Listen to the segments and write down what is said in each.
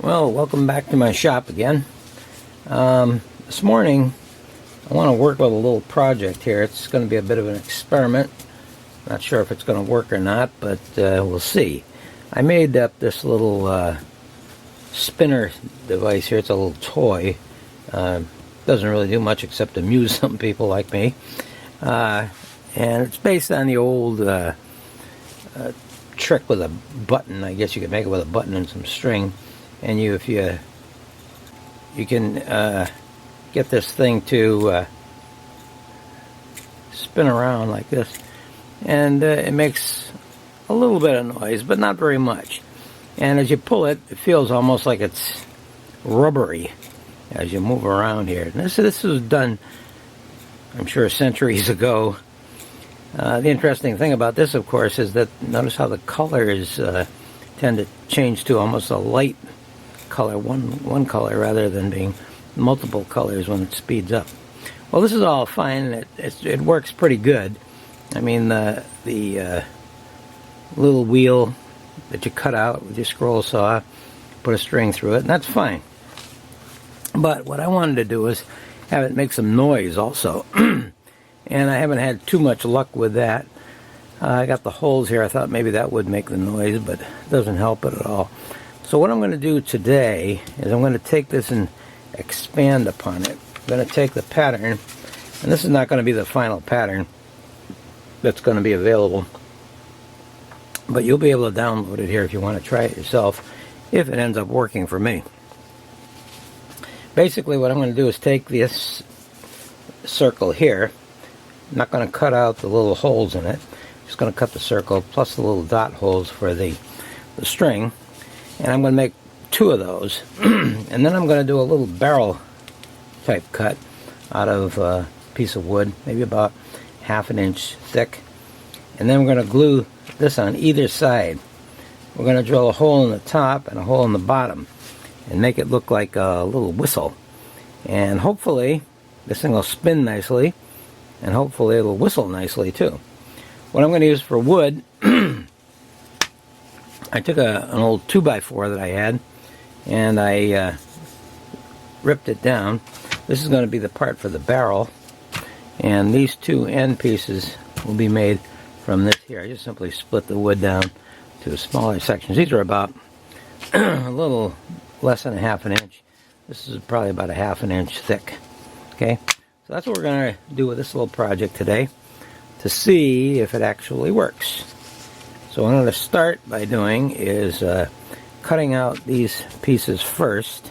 Well, welcome back to my shop again. This morning I want to work with a little project here. It's going to be a bit of an experiment. Not sure if it's going to work or not, but we'll see. I made up this little spinner device here. It's a little toy. Doesn't really do much except amuse some people like me. And it's based on the old trick with a button. I guess you could make it with a button and some string. And you can get this thing to spin around like this, and it makes a little bit of noise, but not very much. And as you pull it, it feels almost like it's rubbery as you move around here. And this was done, I'm sure, centuries ago. The interesting thing about this, of course, is that notice how the colors tend to change to almost a light color, one color, rather than being multiple colors when it speeds up. Well, this is all fine. It works pretty good. I mean, the little wheel that you cut out with your scroll saw, put a string through it, and that's fine. But what I wanted to do is have it make some noise also. And I haven't had too much luck with that. I got the holes here. I thought maybe that would make the noise, but it doesn't help it at all. So what I'm going to do today is I'm going to take this and expand upon it. I'm going to take the pattern, and this is not going to be the final pattern that's going to be available, but you'll be able to download it here if you want to try it yourself, if it ends up working for me. Basically what I'm going to do is take this circle here. I'm not going to cut out the little holes in it. I'm just going to cut the circle plus the little dot holes for the string. And I'm going to make two of those. And then I'm going to do a little barrel type cut out of a piece of wood, maybe about 1/2 inch thick. And then we're going to glue this on either side. We're going to drill a hole in the top and a hole in the bottom and make it look like a little whistle. And hopefully this thing will spin nicely, and hopefully it'll whistle nicely too. What I'm going to use for wood, I took an old 2x4 that I had, and I ripped it down. This is going to be the part for the barrel, and these two end pieces will be made from this here. I just simply split the wood down to smaller sections. These are about a little less than 1/2 inch. This is probably about 1/2 inch thick. Okay, so that's what we're going to do with this little project today, to see if it actually works. So what I'm going to start by doing is cutting out these pieces first,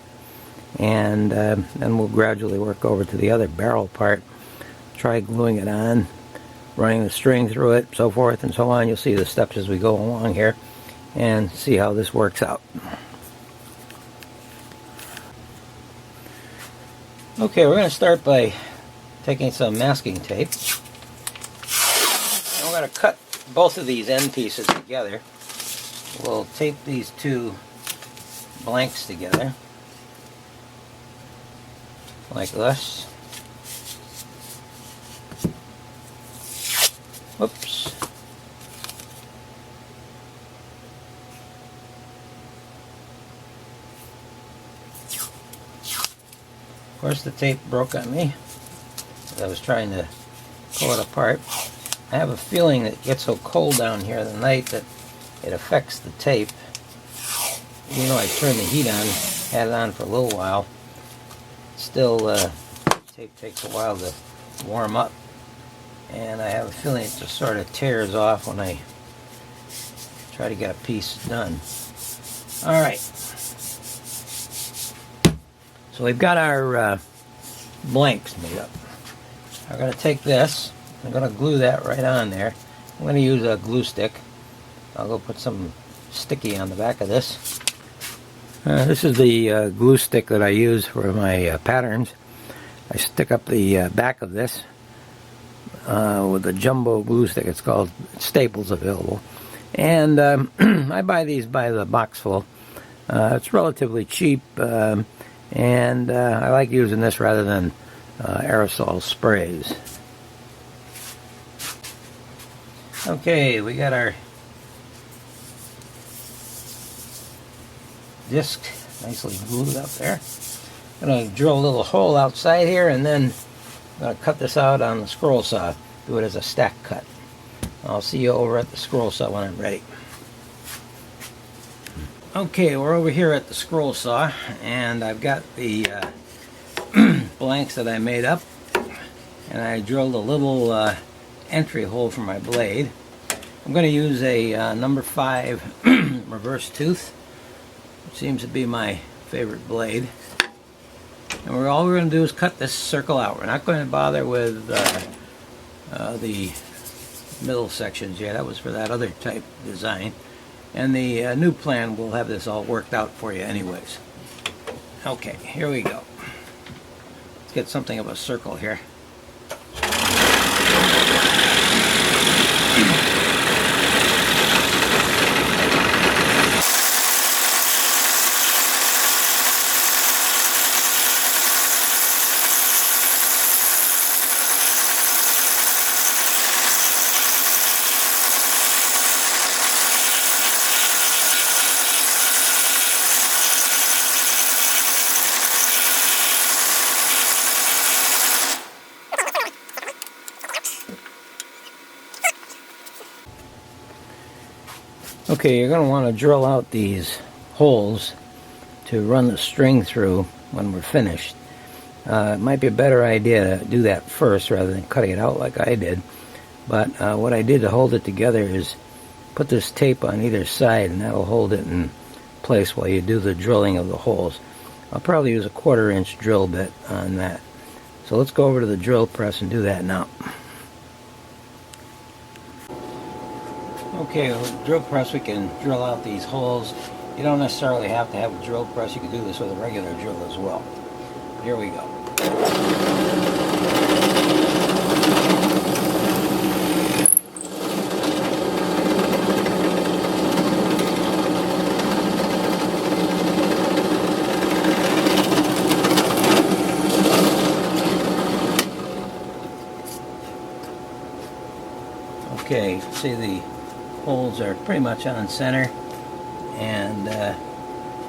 and then we'll gradually work over to the other barrel part, try gluing it on, running the string through it, so forth and so on. You'll see the steps as we go along here and see how this works out. Okay, we're going to start by taking some masking tape. And we're going to cut both of these end pieces together. We'll tape these two blanks together like this. Whoops. Of course the tape broke on me as I was trying to pull it apart. I have a feeling that it gets so cold down here in the night that it affects the tape. Even though I turned the heat on, had it on for a little while, still tape takes a while to warm up. And I have a feeling it just sort of tears off when I try to get a piece done. Alright. So we've got our blanks made up. I'm going to take this. I'm going to glue that right on there. I'm going to use a glue stick. I'll go put some sticky on the back of this. This is the glue stick that I use for my patterns. I stick up the back of this with a jumbo glue stick. It's called Staples, available. And I buy these by the box full. It's relatively cheap, and I like using this rather than aerosol sprays. Okay, we got our disc nicely glued up there. I'm going to drill a little hole outside here, and then I'm going to cut this out on the scroll saw. Do it as a stack cut. I'll see you over at the scroll saw when I'm ready. Okay, we're over here at the scroll saw, and I've got the blanks that I made up, and I drilled a little entry hole for my blade. I'm going to use a number 5 reverse tooth, which seems to be my favorite blade. And all we're going to do is cut this circle out. We're not going to bother with the middle sections yet. That was for that other type design. And the new plan will have this all worked out for you anyways. Okay, here we go. Let's get something of a circle here. Okay, you're going to want to drill out these holes to run the string through when we're finished. It might be a better idea to do that first rather than cutting it out like I did. But what I did to hold it together is put this tape on either side, and that'll hold it in place while you do the drilling of the holes. I'll probably use a 1/4 inch drill bit on that. So let's go over to the drill press and do that now. Okay, with the drill press we can drill out these holes. You don't necessarily have to have a drill press. You can do this with a regular drill as well. Here we go. Okay, you can see the holes are pretty much on center, and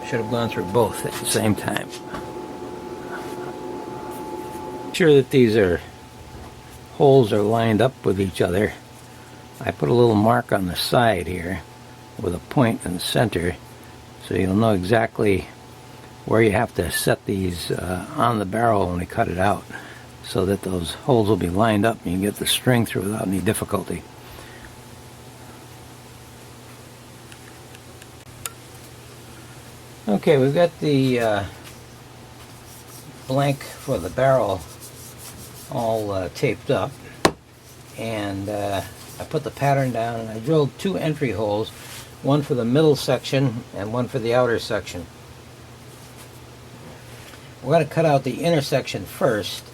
should have gone through both at the same time. Make sure that these holes are lined up with each other. I put a little mark on the side here with a point in the center, so you'll know exactly where you have to set these on the barrel when we cut it out, so that those holes will be lined up and you can get the string through without any difficulty. Okay, we've got the blank for the barrel all taped up, and I put the pattern down, and I drilled 2 entry holes, one for the middle section and one for the outer section. We're going to cut out the inner section first,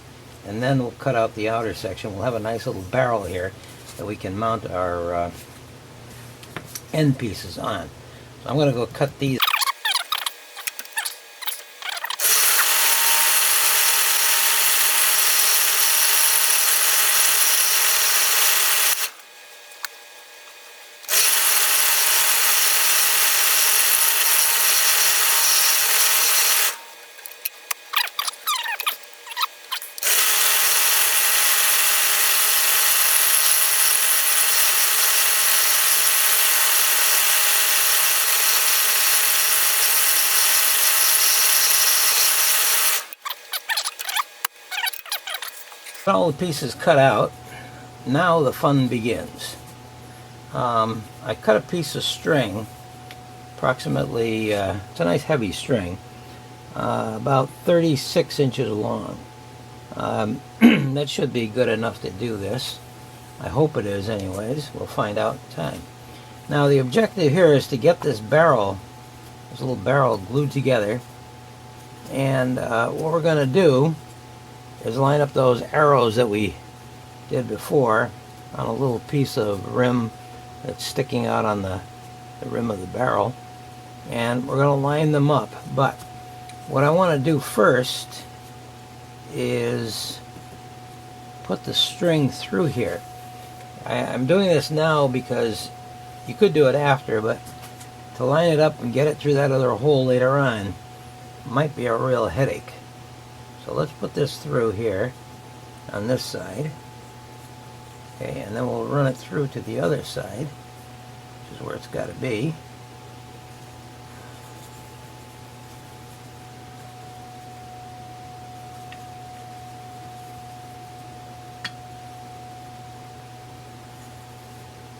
and then we'll cut out the outer section. We'll have a nice little barrel here that we can mount our end pieces on. So I'm going to go cut these. All the pieces cut out. Now the fun begins. I cut a piece of string, approximately, it's a nice heavy string, about 36 inches long. That should be good enough to do this. I hope it is anyways. We'll find out in time. Now the objective here is to get this barrel, this little barrel, glued together, and what we're going to do is line up those arrows that we did before on a little piece of rim that's sticking out on the rim of the barrel, and we're going to line them up. But what I want to do first is put the string through here. I'm doing this now because you could do it after, but to line it up and get it through that other hole later on, might be a real headache. So let's put this through here on this side. Okay, and then we'll run it through to the other side, which is where it's got to be.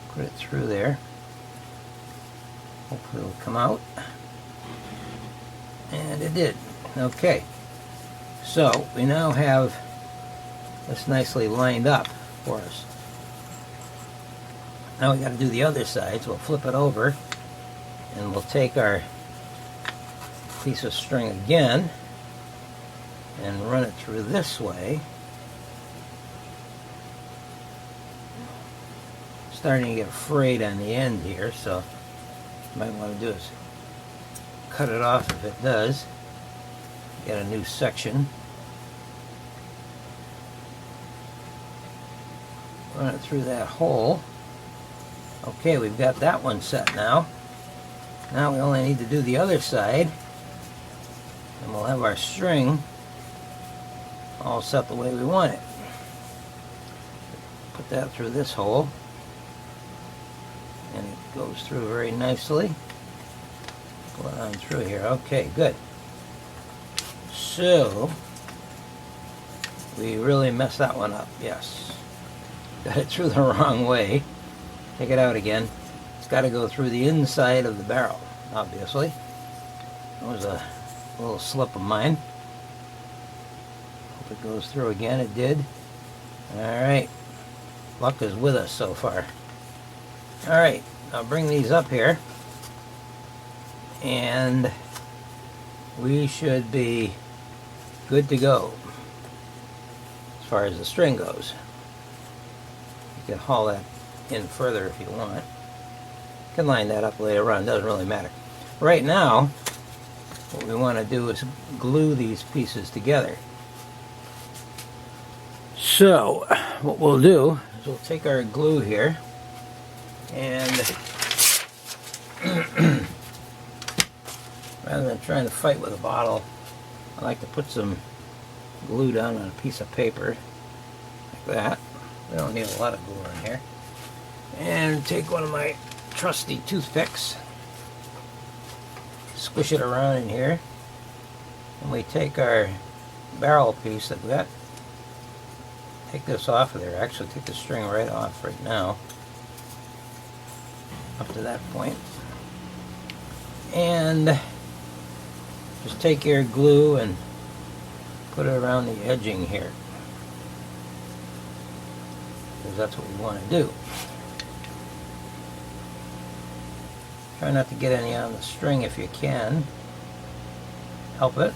Put it through there. Hopefully it'll come out. And it did. Okay. So we now have this nicely lined up for us. Now we got to do the other side, so we'll flip it over and we'll take our piece of string again and run it through this way. Starting to get frayed on the end here, so what you might want to do is cut it off if it does. Get a new section. Run it through that hole. Okay, we've got that one set now. Now we only need to do the other side, and we'll have our string all set the way we want it. Put that through this hole, and it goes through very nicely. Pull it on through here. Okay, good. So we really messed that one up. Yes, got it through the wrong way. Take it out again. It's got to go through the inside of the barrel, obviously. That was a little slip of mine. Hope it goes through again. It did. Alright. Luck is with us so far. Alright. I'll bring these up here. And we should be good to go as far as the string goes. You can haul that in further if you want. You can line that up later on, doesn't really matter. Right now, what we want to do is glue these pieces together. So, what we'll do is we'll take our glue here and rather than trying to fight with a bottle, I like to put some glue down on a piece of paper like that. We don't need a lot of glue in here. And take one of my trusty toothpicks, squish it around in here, and we take our barrel piece that we got, take this off of there. Actually, take the string right off right now, up to that point, and just take your glue and put it around the edging here, because that's what we want to do. Try not to get any on the string if you can. Help it.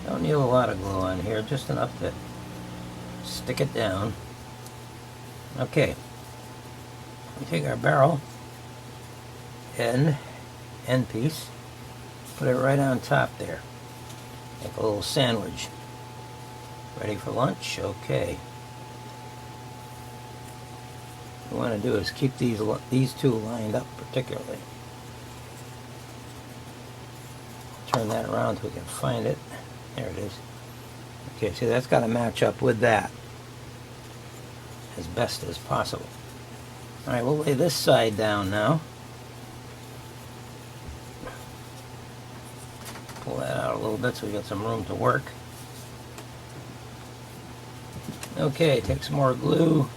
Don't need a lot of glue on here, just enough to stick it down. Okay. We take our barrel end piece, put it right on top there. Make a little sandwich. Ready for lunch? Okay. What we want to do is keep these two lined up particularly. Turn that around so we can find it. There it is. Okay, see, that's got to match up with that as best as possible. Alright, we'll lay this side down now. Pull that out a little bit so we got some room to work. Okay, take some more glue.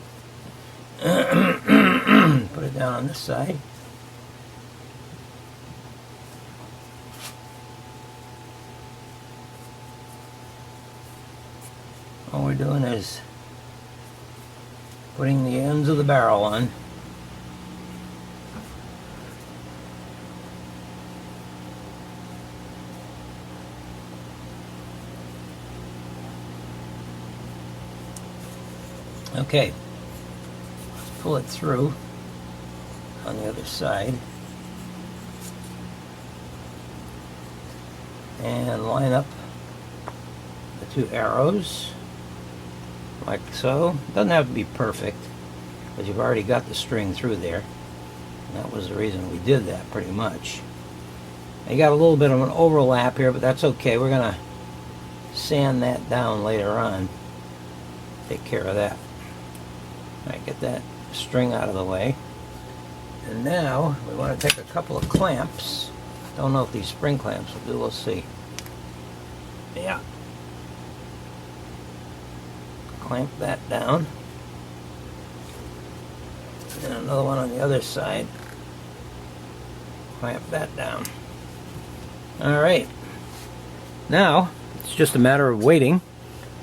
Put it down on this side. All we're doing is putting the ends of the barrel on. Okay, let's pull it through on the other side and line up the two arrows like so. Doesn't have to be perfect, because you've already got the string through there. And that was the reason we did that, pretty much. You got a little bit of an overlap here, but that's okay. We're going to sand that down later on. Take care of that. All right, get that string out of the way. And now we want to take a couple of clamps. Don't know if these spring clamps will do. We'll see. Yeah. Clamp that down. And another one on the other side. Clamp that down. Alright. Now, it's just a matter of waiting.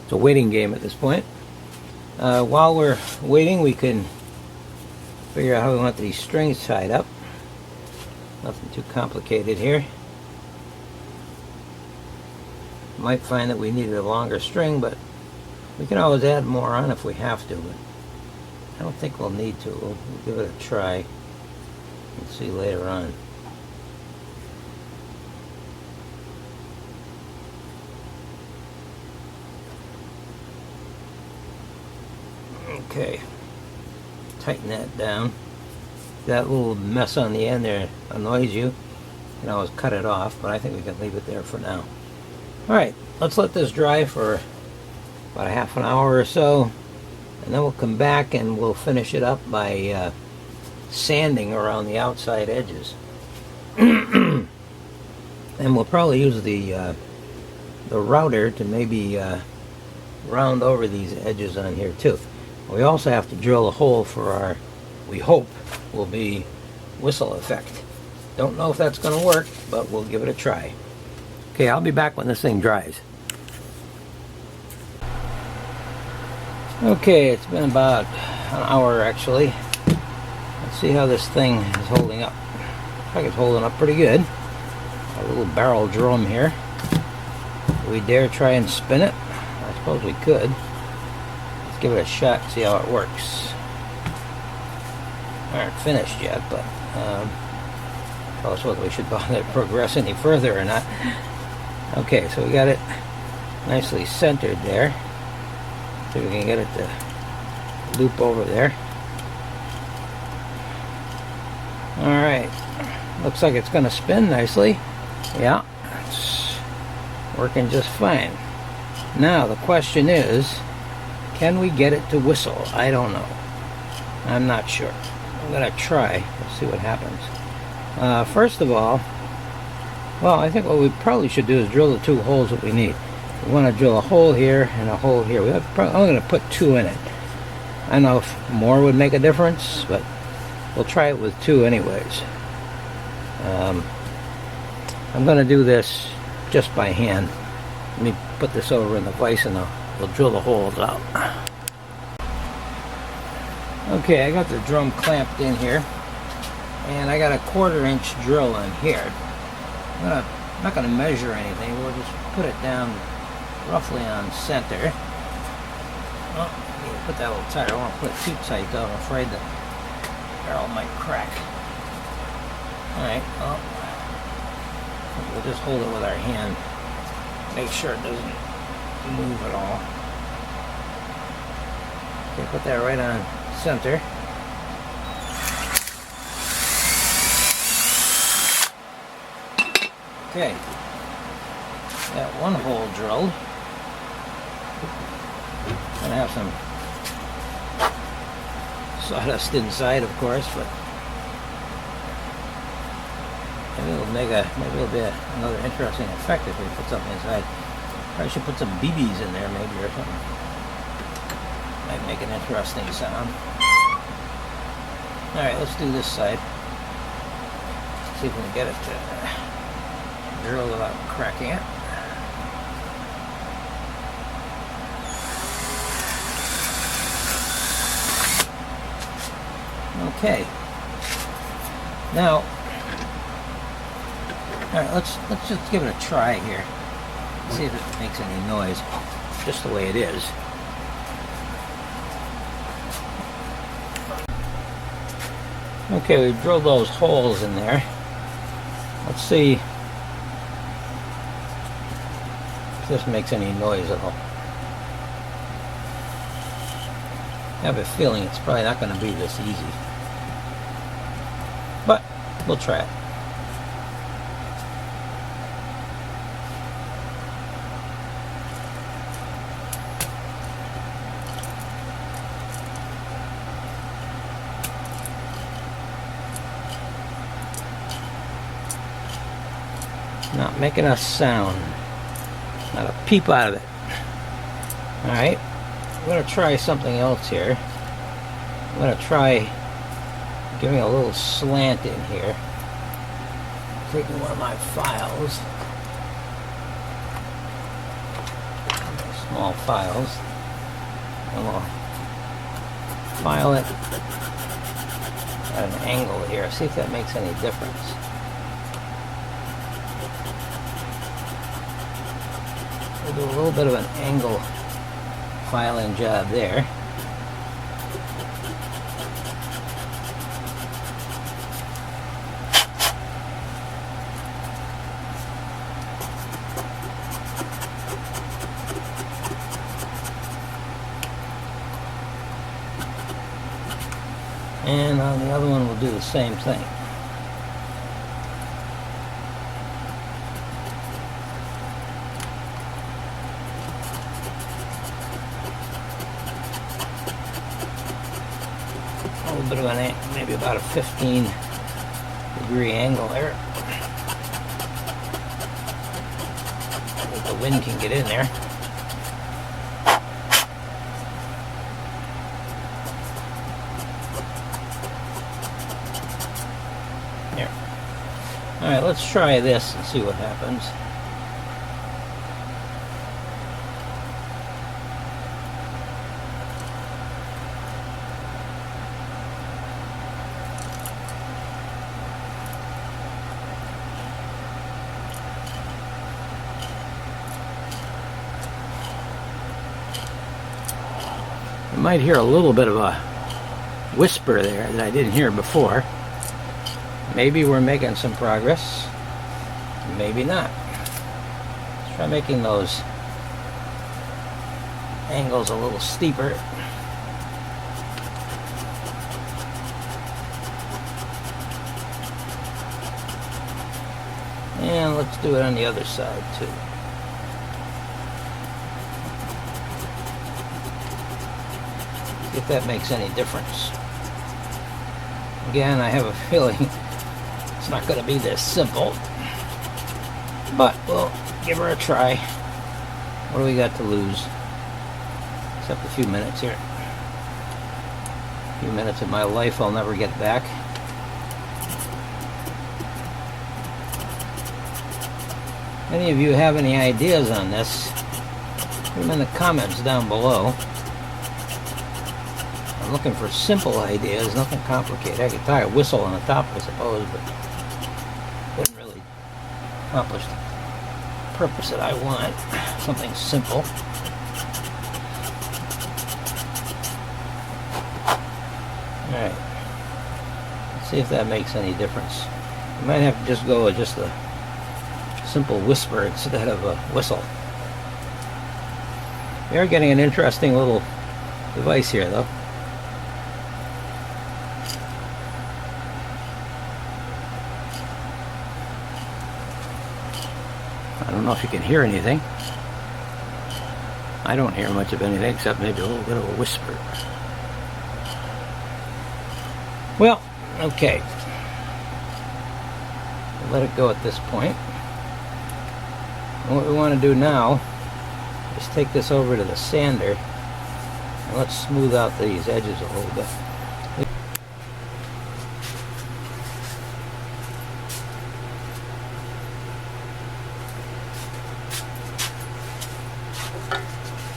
It's a waiting game at this point. While we're waiting, we can figure out how we want these strings tied up. Nothing too complicated here. Might find that we needed a longer string, but we can always add more on if we have to. But I don't think we'll need to. We'll give it a try and see later on. Okay, tighten that down. That little mess on the end there annoys you. You can always cut it off, but I think we can leave it there for now. Alright, let's let this dry for about a half an hour or so, and then we'll come back and we'll finish it up by sanding around the outside edges. And we'll probably use the router to maybe round over these edges on here too. We also have to drill a hole for our, we hope, will be whistle effect. Don't know if that's going to work, but we'll give it a try. Okay, I'll be back when this thing dries. Okay, it's been about an hour actually. Let's see how this thing is holding up. Looks like it's holding up pretty good. A little barrel drum here. Do we dare try and spin it? I suppose we could. Let's give it a shot and see how it works. Aren't finished yet, but tell us whether we should bother to progress any further or not. Okay, so we got it nicely centered there. See if we can get it to loop over there. Alright, looks like it's going to spin nicely. Yeah, it's working just fine. Now the question is, can we get it to whistle? I don't know. I'm not sure. I'm going to try. Let's see what happens. First of all, well, I think what we probably should do is drill the two holes that we need. We want to drill a hole here and a hole here. I'm going to put two in it. I don't know if more would make a difference, but we'll try it with two anyways. I'm going to do this just by hand. Let me put this over in the vise and we'll drill the holes out. Okay, I got the drum clamped in here, and I got a 1/4 inch drill in here. I'm not going to measure anything. We'll just put it down roughly on center. Oh, I need to put that a little tighter. I don't want to put it too tight though. I'm afraid the barrel might crack. Alright, well, we'll just hold it with our hand. Make sure it doesn't move at all. Okay, put that right on center. Okay, got one hole drilled. Gonna have some sawdust inside, of course, but maybe it'll be another interesting effect if we put something inside. Probably should put some BBs in there, maybe, or something. Might make an interesting sound. All right, let's do this side. See if we can get it to drill without cracking it. Okay. Now, all right, let's just give it a try here. See if it makes any noise, just the way it is. Okay, we drilled those holes in there. Let's see if this makes any noise at all. I have a feeling it's probably not going to be this easy. But we'll try it. Not making a sound. Not a peep out of it. Alright. I'm going to try something else here. I'm going to try giving a little slant in here. Taking one of my files. Small files. And we'll file it at an angle here. See if that makes any difference. We'll do a little bit of an angle filing job there. And on the other one we'll do the same thing. A little bit of an, maybe about a 15-degree angle there. If the wind can get in there. There. Alright, let's try this and see what happens. You might hear a little bit of a whisper there that I didn't hear before. Maybe we're making some progress. Maybe not. Let's try making those angles a little steeper. And let's do it on the other side too. See if that makes any difference. Again, I have a feeling it's not going to be this simple, but we'll give her a try. What do we got to lose? Except a few minutes here. A few minutes of my life I'll never get back. If any of you have any ideas on this, put them in the comments down below. I'm looking for simple ideas, nothing complicated. I could tie a whistle on the top, I suppose, but wouldn't really accomplish the purpose that I want. Something simple. Alright. Let's see if that makes any difference. You might have to just go with just a simple whisper instead of a whistle. We are getting an interesting little device here, though. I don't know if you can hear anything. I don't hear much of anything except maybe a little bit of a whisper. Well, okay. We'll let it go at this point. And what we want to do now is take this over to the sander and let's smooth out these edges a little bit.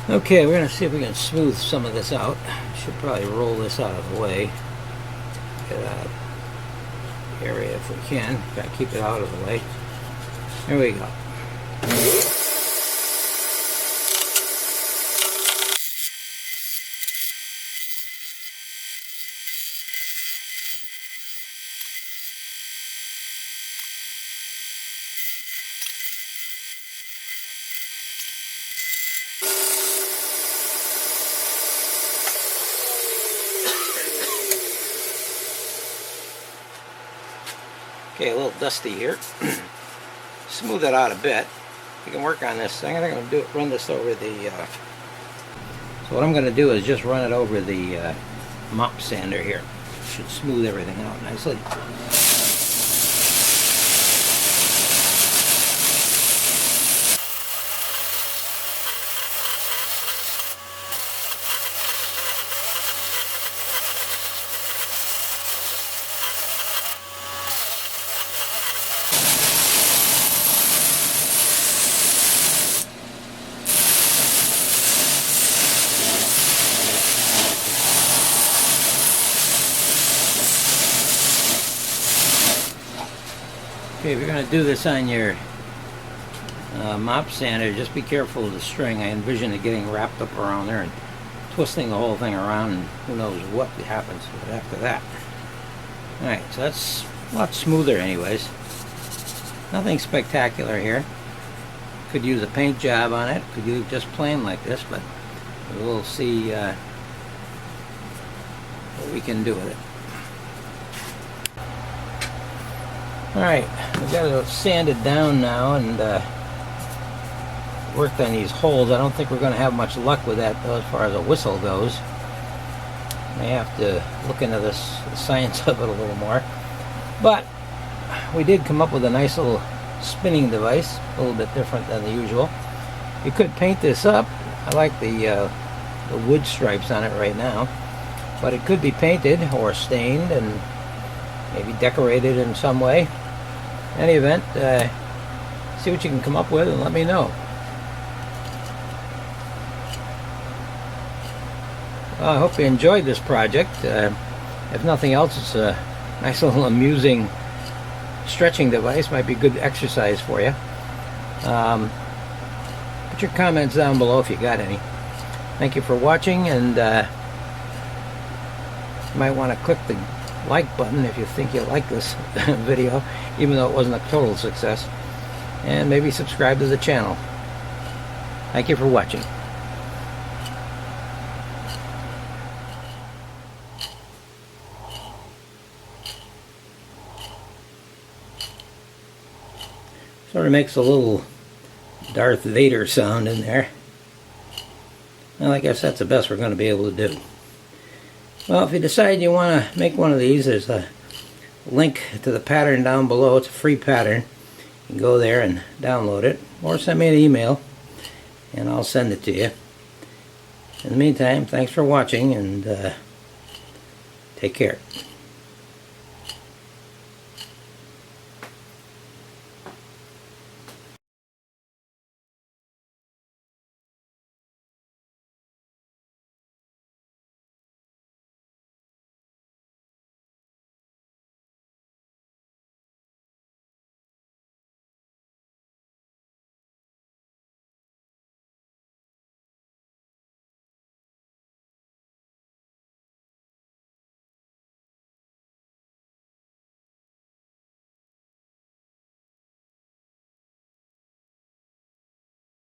Okay, we're going to see if we can smooth some of this out. Should probably roll this out of the way. Get out of the area if we can. Got to keep it out of the way. There we go. Okay, a little dusty here. Smooth it out a bit. You can work on this. I'm going to run this over the. So what I'm going to do is just run it over the mop sander here. Should smooth everything out nicely. Okay, if you're going to do this on your mop sander, just be careful of the string. I envision it getting wrapped up around there and twisting the whole thing around, and who knows what happens after that. Alright, so that's a lot smoother anyways. Nothing spectacular here. Could use a paint job on it, could use just plain like this, but we'll see what we can do with it. Alright, we've got it sanded down now and worked on these holes. I don't think we're going to have much luck with that though, as far as a whistle goes. May have to look into the science of it a little more. But we did come up with a nice little spinning device, a little bit different than the usual. You could paint this up. I like the wood stripes on it right now. But it could be painted or stained and maybe decorated in some way. In any event, see what you can come up with and let me know. Well, I hope you enjoyed this project. If nothing else, it's a nice little amusing stretching device. Might be good exercise for you. Put your comments down below if you got any. Thank you for watching, and you might want to click the like button if you think you like this video, even though it wasn't a total success, and maybe subscribe to the channel. Thank you for watching. Sort of makes a little Darth Vader sound in there. Well, I guess that's the best we're going to be able to do. Well, if you decide you want to make one of these, there's a link to the pattern down below. It's a free pattern. You can go there and download it, or send me an email and I'll send it to you. In the meantime, thanks for watching, and take care.